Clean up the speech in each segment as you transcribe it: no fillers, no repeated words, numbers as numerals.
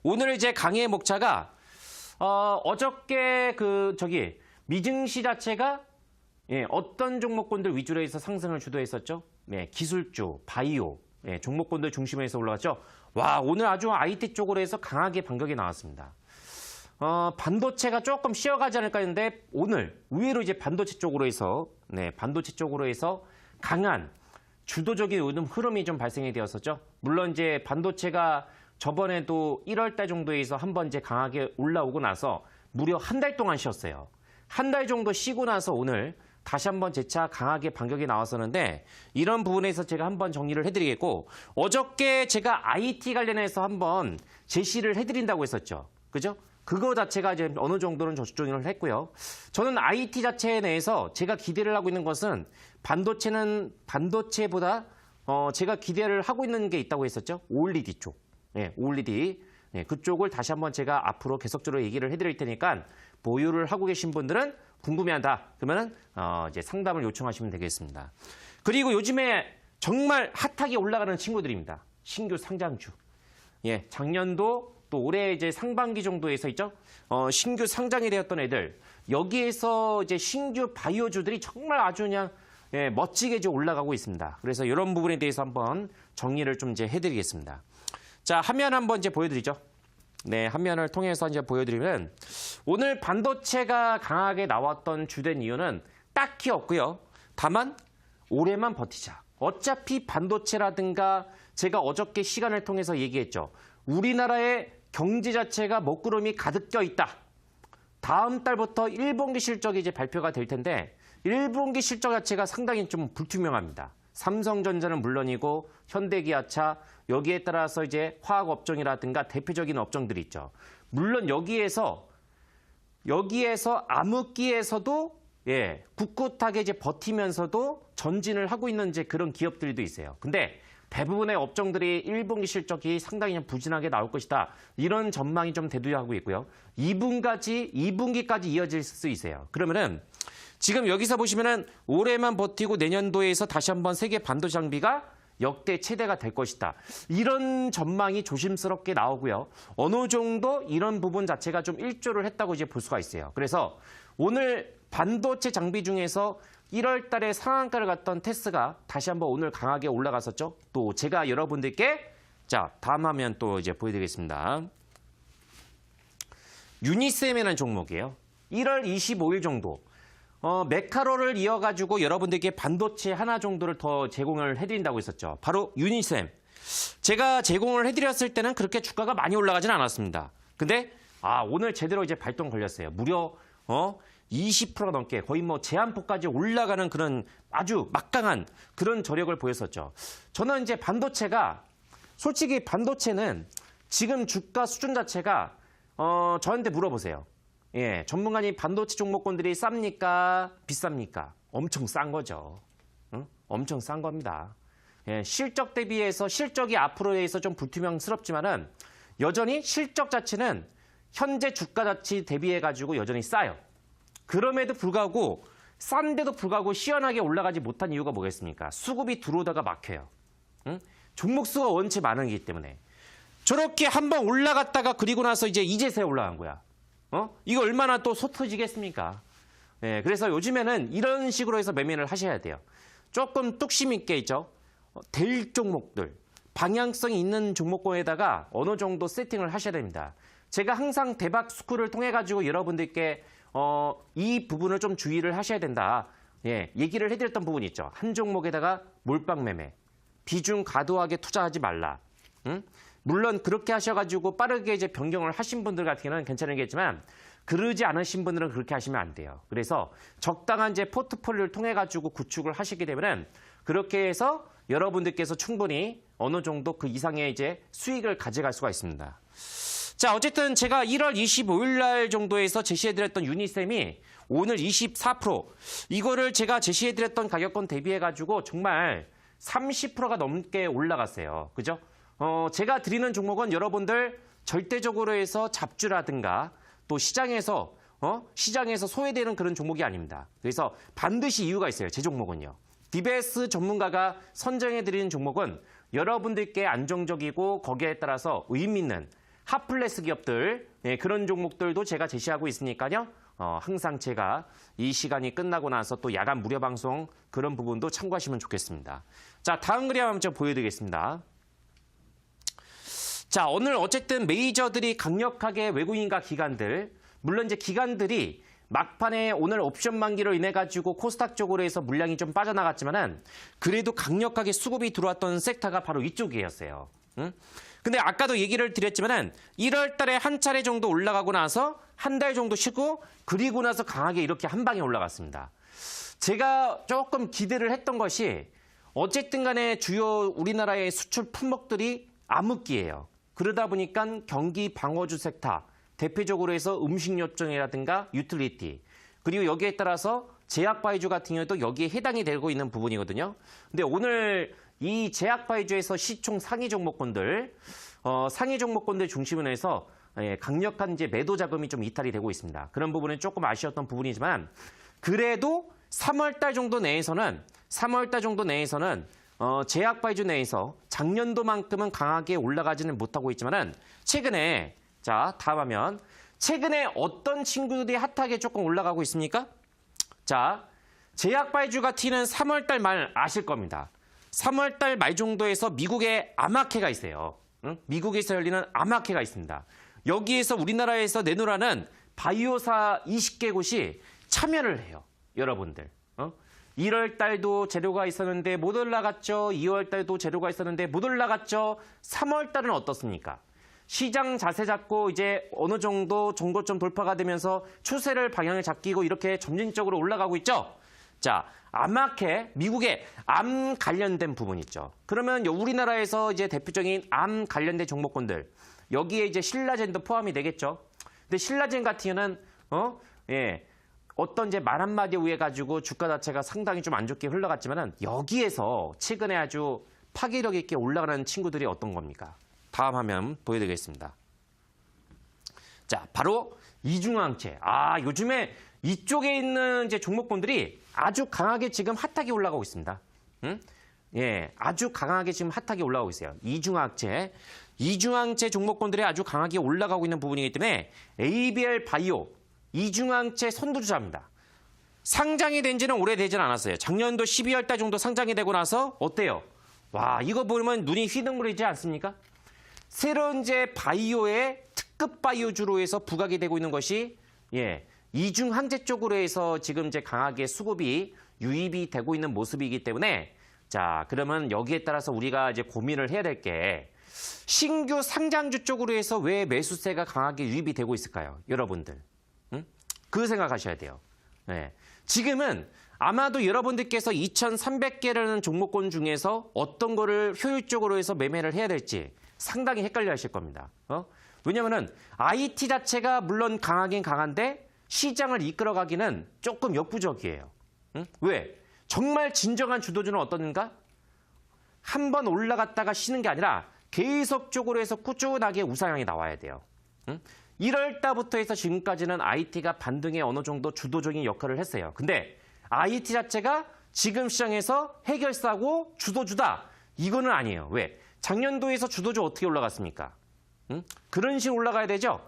오늘 이제 강의의 목차가 어저께 미증시 자체가 어떤 종목군들 위주로 해서 상승을 주도했었죠. 기술주, 바이오 종목군들 중심으로 해서 올라갔죠. 와, 오늘 아주 IT 쪽으로 해서 강하게 반격이 나왔습니다. 반도체가 조금 쉬어가지 않을까 했는데 오늘 의외로 이제 반도체 쪽으로 해서 강한 주도적인 흐름이 좀 발생이 되었었죠. 물론 이제 반도체가 저번에도 1월 달 정도에서 한번 이제 강하게 올라오고 나서 무려 한 달 동안 쉬었어요. 한 달 정도 쉬고 나서 오늘 다시 한번 재차 강하게 반격이 나왔었는데 이런 부분에서 제가 한번 정리를 해드리겠고 어저께 제가 IT 관련해서 한번 제시를 해드린다고 했었죠. 그죠? 그거 자체가 이제 어느 정도는 조정을 했고요. 저는 IT 자체에 대해서 제가 기대를 하고 있는 것은 반도체보다 제가 기대를 하고 있는 게 있다고 했었죠. OLED 쪽. OLED. 그쪽을 다시 한번 제가 앞으로 계속적으로 얘기를 해드릴 테니까 보유를 하고 계신 분들은 궁금해한다. 그러면은 이제 상담을 요청하시면 되겠습니다. 그리고 요즘에 정말 핫하게 올라가는 친구들입니다. 신규 상장주. 작년도 또 올해 이제 상반기 정도에서 있죠. 신규 상장이 되었던 애들. 여기에서 이제 신규 바이오주들이 정말 아주 그냥 멋지게 이제 올라가고 있습니다. 그래서 이런 부분에 대해서 한번 정리를 좀 이제 해드리겠습니다. 자, 화면 한번 이제 보여드리죠. 화면을 통해서 이제 보여드리면 오늘 반도체가 강하게 나왔던 주된 이유는 딱히 없고요. 다만 올해만 버티자. 어차피 반도체라든가 제가 어저께 시간을 통해서 얘기했죠. 우리나라의 경제 자체가 먹구름이 가득 껴 있다. 다음 달부터 1분기 실적이 이제 발표가 될 텐데 1분기 실적 자체가 상당히 좀 불투명합니다. 삼성전자는 물론이고 현대기아차 여기에 따라서 이제 화학업종이라든가 대표적인 업종들이 있죠. 물론 여기에서 암흑기에서도 꿋꿋하게 이제 버티면서도 전진을 하고 있는 이제 그런 기업들도 있어요. 근데 대부분의 업종들이 1분기 실적이 상당히 부진하게 나올 것이다. 이런 전망이 좀 대두하고 있고요. 2분기까지 이어질 수 있어요. 그러면은 지금 여기서 보시면은 올해만 버티고 내년도에서 다시 한번 세계 반도체 장비가 역대 최대가 될 것이다. 이런 전망이 조심스럽게 나오고요. 어느 정도 이런 부분 자체가 좀 일조를 했다고 이제 볼 수가 있어요. 그래서 오늘 반도체 장비 중에서 1월 달에 상한가를 갔던 테스가 다시 한번 오늘 강하게 올라갔었죠. 또 제가 여러분들께 다음 화면 또 이제 보여드리겠습니다. 유니셈이라는 종목이에요. 1월 25일 정도. 메카로를 이어가지고 여러분들께 반도체 하나 정도를 더 제공을 해드린다고 했었죠. 바로 유니셈. 제가 제공을 해드렸을 때는 그렇게 주가가 많이 올라가진 않았습니다. 근데 오늘 제대로 이제 발동 걸렸어요. 무려 20% 넘게 거의 뭐 제한폭까지 올라가는 그런 아주 막강한 그런 저력을 보였었죠. 저는 이제 솔직히 반도체는 지금 주가 수준 자체가 저한테 물어보세요. 전문가님 반도체 종목군들이 쌉니까? 비쌉니까? 엄청 싼 거죠. 엄청 싼 겁니다. 실적 대비해서 실적이 앞으로 해서 좀 불투명스럽지만은 여전히 실적 자체는 현재 주가 자체 대비해가지고 여전히 싸요. 그럼에도 불구하고 싼데도 불구하고 시원하게 올라가지 못한 이유가 뭐겠습니까? 수급이 들어오다가 막혀요. 종목 수가 원체 많은 거기 때문에. 저렇게 한번 올라갔다가 그리고 나서 이제서야 올라간 거야. 이거 얼마나 또 소 터지겠습니까? 그래서 요즘에는 이런 식으로 해서 매매를 하셔야 돼요. 조금 뚝심 있게 있죠. 될 종목들, 방향성이 있는 종목군에다가 어느 정도 세팅을 하셔야 됩니다. 제가 항상 대박 스쿨을 통해 가지고 여러분들께 이 부분을 좀 주의를 하셔야 된다. 얘기를 해드렸던 부분이 있죠. 한 종목에다가 몰빵 매매, 비중 과도하게 투자하지 말라. 물론 그렇게 하셔가지고 빠르게 이제 변경을 하신 분들 같은 경우는 괜찮겠지만 그러지 않으신 분들은 그렇게 하시면 안 돼요. 그래서 적당한 이제 포트폴리오를 통해 가지고 구축을 하시게 되면은 그렇게 해서 여러분들께서 충분히 어느 정도 그 이상의 이제 수익을 가져갈 수가 있습니다. 자, 어쨌든 제가 1월 25일 날 정도에서 제시해드렸던 유니셈이 오늘 24% 이거를 제가 제시해드렸던 가격권 대비해가지고 정말 30%가 넘게 올라갔어요. 그죠? 제가 드리는 종목은 여러분들 절대적으로 해서 잡주라든가 또 시장에서 소외되는 그런 종목이 아닙니다. 그래서 반드시 이유가 있어요. 제 종목은요. DBS 전문가가 선정해드리는 종목은 여러분들께 안정적이고 거기에 따라서 의미 있는 핫플레스 기업들, 그런 종목들도 제가 제시하고 있으니까요. 항상 제가 이 시간이 끝나고 나서 또 야간 무료 방송 그런 부분도 참고하시면 좋겠습니다. 자, 다음 그림 한번 좀 보여드리겠습니다. 자, 오늘 어쨌든 메이저들이 강력하게 외국인과 기관들, 물론 이제 기관들이 막판에 오늘 옵션 만기로 인해 가지고 코스닥 쪽으로 해서 물량이 좀 빠져나갔지만은 그래도 강력하게 수급이 들어왔던 섹터가 바로 이쪽이었어요. 근데 아까도 얘기를 드렸지만은 1월 달에 한 차례 정도 올라가고 나서 한 달 정도 쉬고 그리고 나서 강하게 이렇게 한 방에 올라갔습니다. 제가 조금 기대를 했던 것이 어쨌든 간에 주요 우리나라의 수출 품목들이 암흑기예요. 그러다 보니까 경기 방어주 섹터, 대표적으로 해서 음식료점이라든가 유틸리티, 그리고 여기에 따라서 제약바이주 같은 경우도 여기에 해당이 되고 있는 부분이거든요. 근데 오늘 이 제약바이주에서 시총 상위 종목군들, 상위 종목군들 중심으로 해서 강력한 이제 매도 자금이 좀 이탈이 되고 있습니다. 그런 부분은 조금 아쉬웠던 부분이지만 그래도 3월 달 정도 내에서는 제약바이주 내에서 작년도만큼은 강하게 올라가지는 못하고 있지만은 최근에 자, 다음 화면. 최근에 어떤 친구들이 핫하게 조금 올라가고 있습니까? 자, 제약바이주가 튀는 3월 달 말 아실 겁니다. 3월 달 말 정도에서 미국에 아마케가 있어요. 미국에서 열리는 아마케가 있습니다. 여기에서 우리나라에서 내놓으라는 바이오사 20개 곳이 참여를 해요. 여러분들. 1월 달도 재료가 있었는데 못 올라갔죠. 2월 달도 재료가 있었는데 못 올라갔죠. 3월 달은 어떻습니까? 시장 자세 잡고 이제 어느 정도 정도점 돌파가 되면서 추세를 방향을 잡히고 이렇게 점진적으로 올라가고 있죠. 자, 아마케, 미국의 암 관련된 부분 있죠. 그러면 우리나라에서 이제 대표적인 암 관련된 종목군들 여기에 이제 신라젠도 포함이 되겠죠. 근데 신라젠 같은 경우는 어떤 이제 말 한마디에 의해 가지고 주가 자체가 상당히 좀 안 좋게 흘러갔지만은 여기에서 최근에 아주 파괴력 있게 올라가는 친구들이 어떤 겁니까? 다음 화면 보여드리겠습니다. 자, 바로 이중항체. 요즘에 이쪽에 있는 이제 종목군들이 아주 강하게 지금 핫하게 올라가고 있습니다. 아주 강하게 지금 핫하게 올라가고 있어요. 이중항체 종목군들이 아주 강하게 올라가고 있는 부분이기 때문에 ABL 바이오 이중항체 선두주자입니다. 상장이 된 지는 오래되지는 않았어요. 작년도 12월 달 정도 상장이 되고 나서 어때요? 와, 이거 보면 눈이 휘둥그리지 않습니까? 새로운 이제 바이오의 특급 바이오주로 해서 부각이 되고 있는 것이 이중항체 쪽으로 해서 지금 이제 강하게 수급이 유입이 되고 있는 모습이기 때문에 자, 그러면 여기에 따라서 우리가 이제 고민을 해야 될 게 신규 상장주 쪽으로 해서 왜 매수세가 강하게 유입이 되고 있을까요? 여러분들. 그 생각하셔야 돼요. 지금은 아마도 여러분들께서 2,300개라는 종목군 중에서 어떤 거를 효율적으로 해서 매매를 해야 될지 상당히 헷갈려 하실 겁니다. 왜냐면은 IT 자체가 물론 강하긴 강한데 시장을 이끌어가기는 조금 역부족이에요. 왜? 정말 진정한 주도주는 어떤가? 한번 올라갔다가 쉬는 게 아니라 계속적으로 해서 꾸준하게 우상향이 나와야 돼요. 1월 달부터 해서 지금까지는 IT가 반등에 어느 정도 주도적인 역할을 했어요. 근데 IT 자체가 지금 시장에서 해결사고 주도주다. 이거는 아니에요. 왜? 작년도에서 주도주 어떻게 올라갔습니까? 그런 식으로 올라가야 되죠?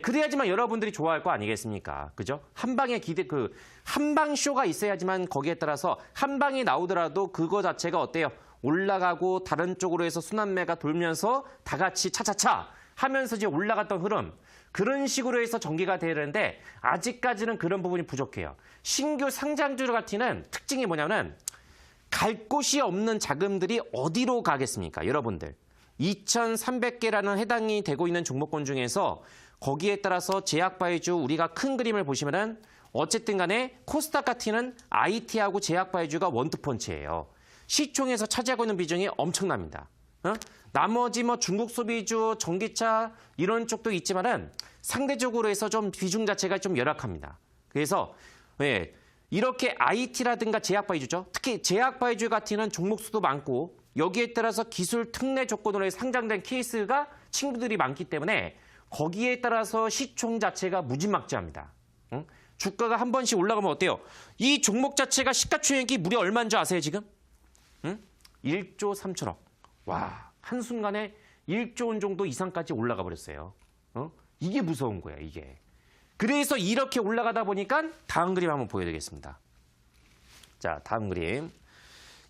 그래야지만 여러분들이 좋아할 거 아니겠습니까? 그죠? 한방에 한방쇼가 있어야지만 거기에 따라서 한방이 나오더라도 그거 자체가 어때요? 올라가고 다른 쪽으로 해서 순환매가 돌면서 다 같이 차차차 하면서 이제 올라갔던 흐름. 그런 식으로 해서 전개가 되는데 아직까지는 그런 부분이 부족해요. 신규 상장주 같은 특징이 뭐냐면 갈 곳이 없는 자금들이 어디로 가겠습니까? 여러분들. 2,300개라는 해당이 되고 있는 종목군 중에서 거기에 따라서 제약바이주 우리가 큰 그림을 보시면은 어쨌든 간에 코스닥 같은 IT하고 제약바이주가 원투펀치예요. 시총에서 차지하고 있는 비중이 엄청납니다. 나머지 뭐 중국 소비주, 전기차 이런 쪽도 있지만은 상대적으로 해서 좀 비중 자체가 좀 열악합니다. 그래서 이렇게 IT라든가 제약바이주죠. 특히 제약바이주 같은 종목수도 많고 여기에 따라서 기술 특례 조건으로 해서 상장된 케이스가 친구들이 많기 때문에 거기에 따라서 시총 자체가 무지막지합니다. 주가가 한 번씩 올라가면 어때요? 이 종목 자체가 시가총액이 무려 얼마인 줄 아세요 지금? 1조 3천억. 와, 한순간에 1조 원 정도 이상까지 올라가 버렸어요. 이게 무서운 거야, 이게. 그래서 이렇게 올라가다 보니까 다음 그림 한번 보여드리겠습니다. 자, 다음 그림.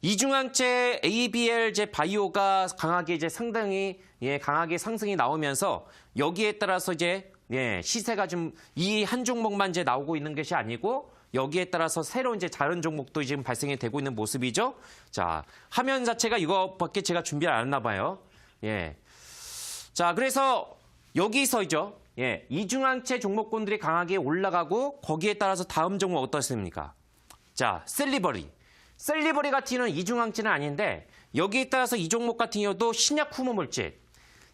이중항체 ABL 바이오가 강하게 이제 상당히 강하게 상승이 나오면서 여기에 따라서 이제 시세가 좀 이 한 종목만 이제 나오고 있는 것이 아니고 여기에 따라서 새로운 이제 다른 종목도 지금 발생이 되고 있는 모습이죠. 자, 화면 자체가 이거밖에 제가 준비를 안 했나 봐요. 자, 그래서 여기서죠. 이중항체 종목군들이 강하게 올라가고 거기에 따라서 다음 종목 어떻습니까? 자, 셀리버리. 셀리버리 같은 경우는 이중항체는 아닌데 여기에 따라서 이 종목 같은 경우도 신약 후모 물질.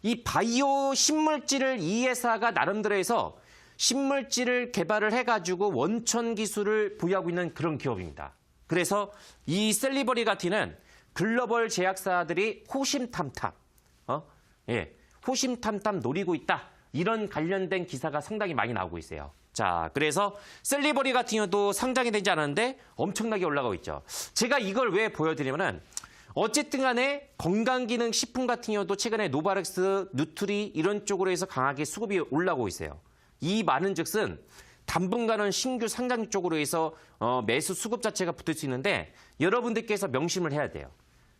이 바이오 신물질을 이 회사가 나름대로 해서 신물질을 개발을 해가지고 원천 기술을 보유하고 있는 그런 기업입니다. 그래서 이 셀리버리 같은 경우는 글로벌 제약사들이 호심탐탐, 호심탐탐 노리고 있다. 이런 관련된 기사가 상당히 많이 나오고 있어요. 자, 그래서 셀리버리 같은 경우도 상장이 되지 않았는데 엄청나게 올라가고 있죠. 제가 이걸 왜 보여드리면은 어쨌든 간에 건강기능식품 같은 경우도 최근에 노바렉스, 누트리 이런 쪽으로 해서 강하게 수급이 올라오고 있어요. 이 많은 즉슨 당분간은 신규 상장 쪽으로 해서 매수 수급 자체가 붙을 수 있는데 여러분들께서 명심을 해야 돼요.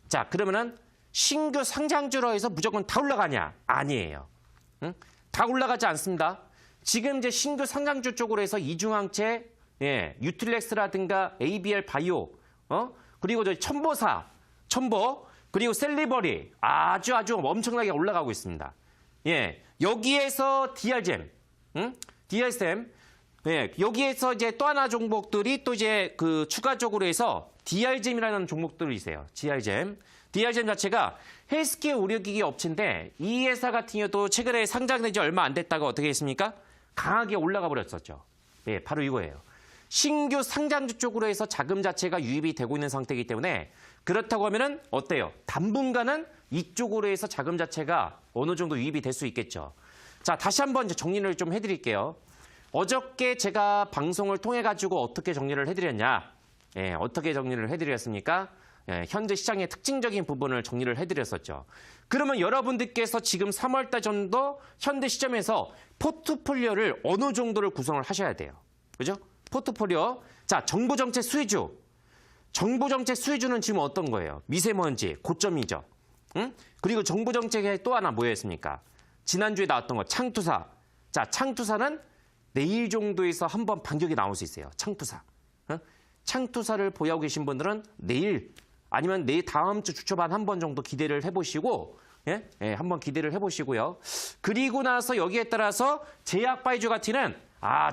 자, 그러면은 신규 상장주로 해서 무조건 다 올라가냐? 아니에요. 다 올라가지 않습니다. 지금 이제 신규 상장주 쪽으로 해서 이중항체, 유틸렉스라든가 ABL 바이오, 그리고 저 첨보, 그리고 셀리버리 아주 엄청나게 올라가고 있습니다. 여기에서 DRGM, 여기에서 이제 또 하나 종목들이 또 이제 그 추가적으로 해서 DRGM이라는 종목들이 있어요. DRGM 자체가 헬스케어 의료기기 업체인데 이 회사 같은 경우도 최근에 상장된 지 얼마 안 됐다가 어떻게 했습니까? 강하게 올라가 버렸었죠. 바로 이거예요. 신규 상장주 쪽으로 해서 자금 자체가 유입이 되고 있는 상태이기 때문에 그렇다고 하면은 어때요? 당분간은 이쪽으로 해서 자금 자체가 어느 정도 유입이 될 수 있겠죠. 자, 다시 한번 이제 정리를 좀 해드릴게요. 어저께 제가 방송을 통해 가지고 어떻게 정리를 해드렸냐? 어떻게 정리를 해드렸습니까? 현재 시장의 특징적인 부분을 정리를 해드렸었죠. 그러면 여러분들께서 지금 3월달 정도 현재 시점에서 포트폴리오를 어느 정도를 구성을 하셔야 돼요. 그죠? 포트폴리오. 자, 정부정책 수혜주. 정부정책 수혜주는 지금 어떤 거예요? 미세먼지, 고점이죠. 그리고 정부정책에 또 하나 뭐였습니까? 지난주에 나왔던 거, 창투사. 자, 창투사는 내일 정도에서 한번 반격이 나올 수 있어요. 창투사. 창투사를 보유하고 계신 분들은 내일 아니면 내일 다음 주 주초반 한 번 정도 기대를 해보시고 한번 기대를 해보시고요. 그리고 나서 여기에 따라서 제약바이주 같은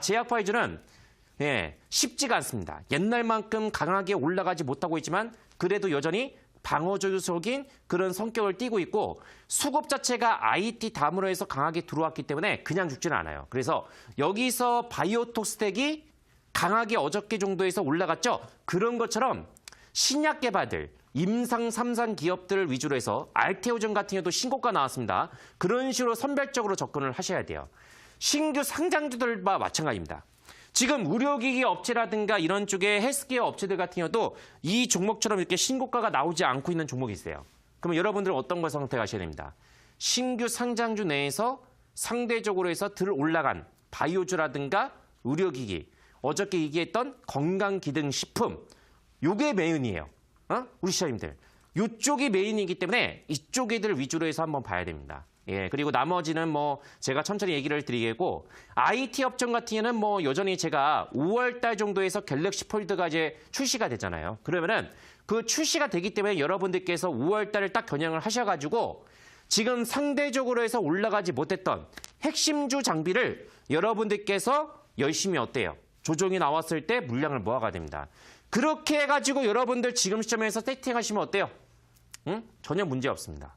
제약바이주는 쉽지가 않습니다. 옛날만큼 강하게 올라가지 못하고 있지만 그래도 여전히 방어적인 그런 성격을 띠고 있고 수급 자체가 IT 다음으로 해서 강하게 들어왔기 때문에 그냥 죽지는 않아요. 그래서 여기서 바이오톡스텍이 강하게 어저께 정도에서 올라갔죠. 그런 것처럼 신약 개발들, 임상 3상 기업들을 위주로 해서 알테오젠 같은 경우도 신고가 나왔습니다. 그런 식으로 선별적으로 접근을 하셔야 돼요. 신규 상장주들과 마찬가지입니다. 지금 의료기기 업체라든가 이런 쪽의 헬스케어 업체들 같은 경우도 이 종목처럼 이렇게 신고가가 나오지 않고 있는 종목이 있어요. 그러면 여러분들은 어떤 걸 선택하셔야 됩니다. 신규 상장주 내에서 상대적으로 해서 들 올라간 바이오주라든가 의료기기, 어저께 얘기했던 건강기능식품, 요게 메인이에요. 우리 시장님들. 이쪽이 메인이기 때문에 이쪽 애들 위주로 해서 한번 봐야 됩니다. 그리고 나머지는 뭐 제가 천천히 얘기를 드리겠고 IT 업종 같은 경우는 뭐 여전히 제가 5월 달 정도에서 갤럭시 폴드가 이제 출시가 되잖아요. 그러면은 그 출시가 되기 때문에 여러분들께서 5월 달을 딱 겨냥을 하셔가지고 지금 상대적으로 해서 올라가지 못했던 핵심주 장비를 여러분들께서 열심히 어때요? 조정이 나왔을 때 물량을 모아가야 됩니다. 그렇게 해가지고 여러분들 지금 시점에서 세팅하시면 어때요? 전혀 문제 없습니다.